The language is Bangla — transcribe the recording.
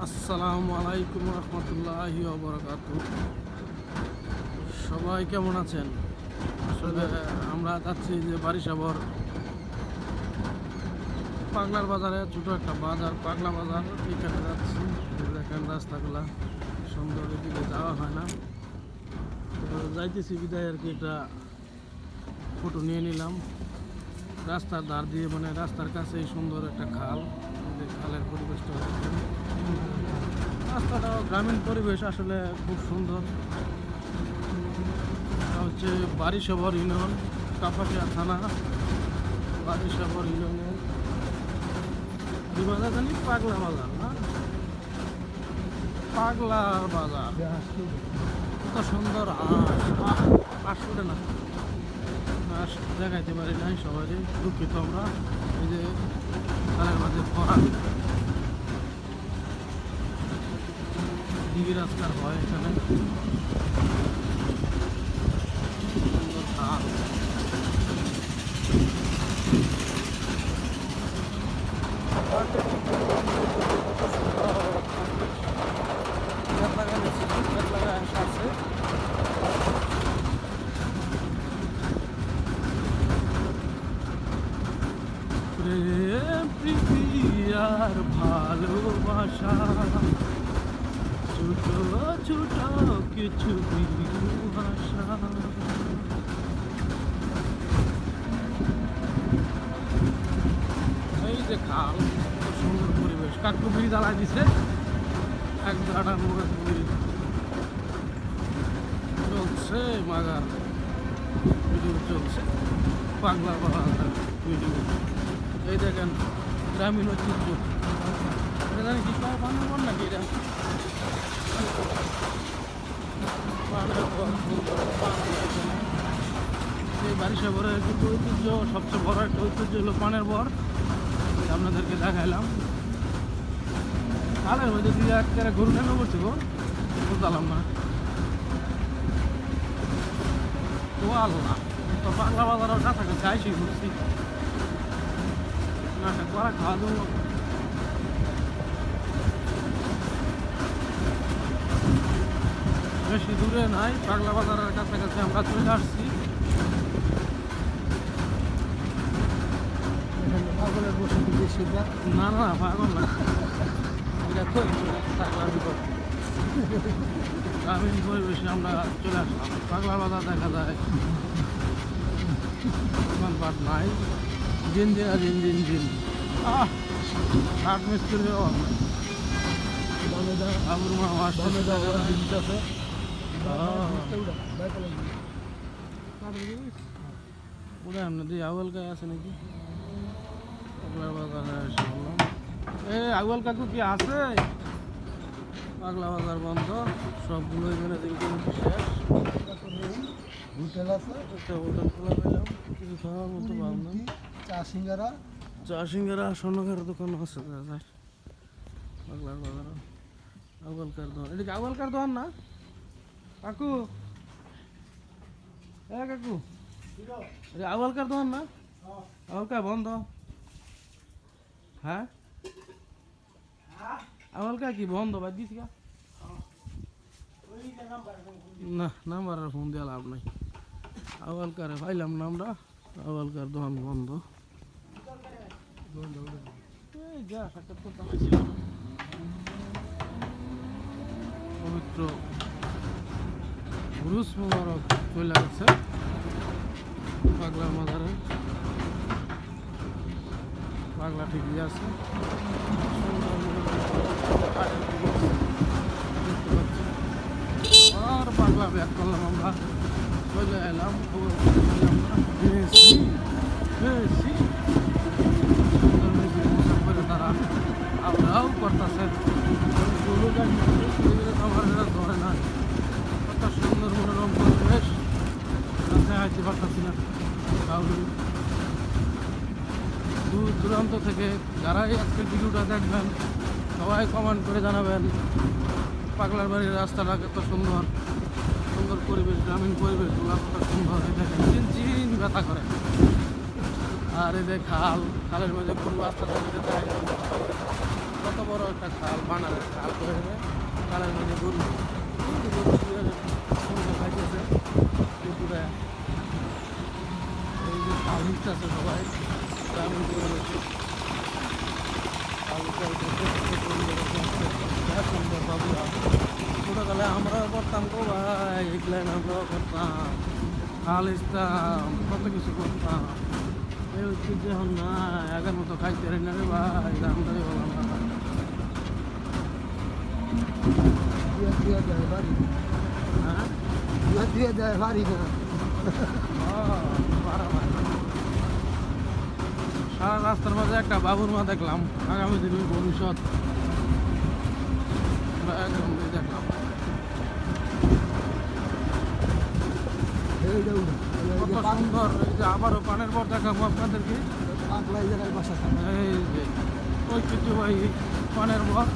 আসসালামু আলাইকুম রহমতুল্লাহি ওয়া বারাকাতুহু। সবাই কেমন আছেন? আসলে আমরা যাচ্ছি যে বারিশাবর পাগলার বাজারে, ছোট একটা বাজার পাগলা বাজার, এখানে যাচ্ছি। দেখেন রাস্তাগুলা সুন্দর, এদিকে যাওয়া হয় না, তো যাইতেছি বিদায় আর কি একটা ফটো নিয়ে নিলাম। রাস্তার ধার দিয়ে, মানে রাস্তার কাছেই সুন্দর একটা খাল, খালের পরিবেশটা দেখেন। রাস্তাটাও গ্রামীণ পরিবেশ, আসলে খুব সুন্দর। এটা হচ্ছে বারিশাবর ইউনিয়ন, কাপাসিয়া থানা, বারিশাবর ইউনিয়নের কি বাজার জানি, পাগলা বাজার না, পাগলার বাজার। কত সুন্দর হাঁস উঠে না, হাঁস দেখাইতে পারি নাই সবাই, দুঃখিত আমরা। এই যে খালের মাঝে পড়া দিঘি রাস্তার হয় এখানে, সুন্দর খাল। প্রেম প্রীতি আর ভালোবাসা, ছোট ছোট কিছু ভাষা। এই যে খাল, কত সুন্দর পরিবেশ। কাকু বিড়ি জ্বালাই দিছে, এক দাঁড়ার মুখে বিড়ি চলছে, মাগার ভিডিও চলছে, পাগলা বাজার ভিডিও। এই দেখেন গ্রামীণ ঐতিহ্য, এটা জানি কি বান্দরবন নাকি, এটা এই বারিশাবরের কিন্তু ঐতিহ্য, সবচেয়ে বড় একটা ঐতিহ্য হলো পানের বর। আপনাদেরকে দেখাইলাম। খালের মধ্যে দিয়ে একটা গরু নেমে পড়ছে গো, বুঝলাম না তো। আল্লাহ, তো পাগলা বাজারের কাছাকাছি আইসি ঘুরছি, নাটক করা খাওয়া দেবো। বেশি দূরে নাই, পাগলা বাজারের কাছাকাছি আমরা চলে আসছি। পাগলের বসে বেশি না না, পাগল না, এটা তো পাগলার বিপদ। গ্রামীণ পরিবেশে আমরা চলে আসলাম। পাগলা বাজার দেখা যায়, দোকানপাট নাই, দিন দিন দিন দিন দিন কাঠ মিস্ত্রির অভাব নাই। আবুর মা আসছে, ওটা আপনাদের আউয়াল কায় আছে নাকি? পাগলা বাজারে এসে বললাম, আউয়াল কাকু কি আছে? পাগলা বাজার বন্ধ, সবগুলো এখানে শেষ। হোটেল আছে, একটা হোটেল খোলা পেলাম, কিছু খাওয়ার মতো ভাবলাম। চা সিঙ্গারা স্বর্ণকার দোকান আছে দেখা যায় পাগলার বাজারে। আউয়ালকার দোকান, এটা কি আউয়ালকার দোকান না কাকু? কাকু, এটা আউয়ালকার দোকান না? আউয়ালকার বন্ধ, হ্যাঁ? আউয়ালকার কি বন্ধ, বাদ দিস গা? না, নাম্বার আর ফোন দেওয়া লাভ নাই। আউয়ালকারে পাইলাম না আমরা, আউয়ালকার দোকান বন্ধ। এই যা সাক্ষাৎ করতে হয়েছিলাম, পবিত্র উরুস মুবারক চলে গেছে পাগলা বাজারে। পাগলা ঠিকই আছে, আর পাগলা ব্যাক করলাম আমরা, চলে এলাম। তারা আমরাও করতেছে, আমার ধরে না। কত সুন্দর মনোরম পরিবেশ, হাইতে পারতেছি না। তাহলে দূর দূরান্ত থেকে যারাই আজকের ভিডিওটা দেখবেন, সবাই কমেন্ট করে জানাবেন পাগলার বাড়ির রাস্তাটা কত সুন্দর, সুন্দর পরিবেশ, গ্রামীণ পরিবেশ কত সুন্দর। এই দেখেন চিন ব্যথা করে। আর এই যে খাল, খালের মধ্যে কোন রাস্তা কত বড় একটা খাল বানারে খাল করে খালের মধ্যে গরু এই যে গরু শুয়ে সঙ্গে খাইতেছে পুকুরে এই যে খাল হিঁচতেছে সবাই গ্রামীণ জীবনে খাল সুন্দর বাবুরা ছোটোবেলা আমরাও করতাম গো ভাই এগুলাই আমরাও করতাম খাল হিঁচতাম কত কিছু করতাম এই ঐতিহ্য এখন না আগের মতো খাইতে পারি না রে ভাই দামদারি বললাম না দিয়ে দেয় বাড়ি হ্যাঁ দিয়ে দেয় বাড়ি না সারা রাস্তার মাঝে একটা বাবুর মা দেখলাম আগামী দিনের ভবিষ্যৎ আমরা একদম দেখলাম এইটাও না কত সুন্দর এই যে আবারও পানের পর দেখাবো আপনাদেরকে পাগলা এই জায়গায় বাসা থাকে এই যে ঐতিহ্যবাহী পানের পর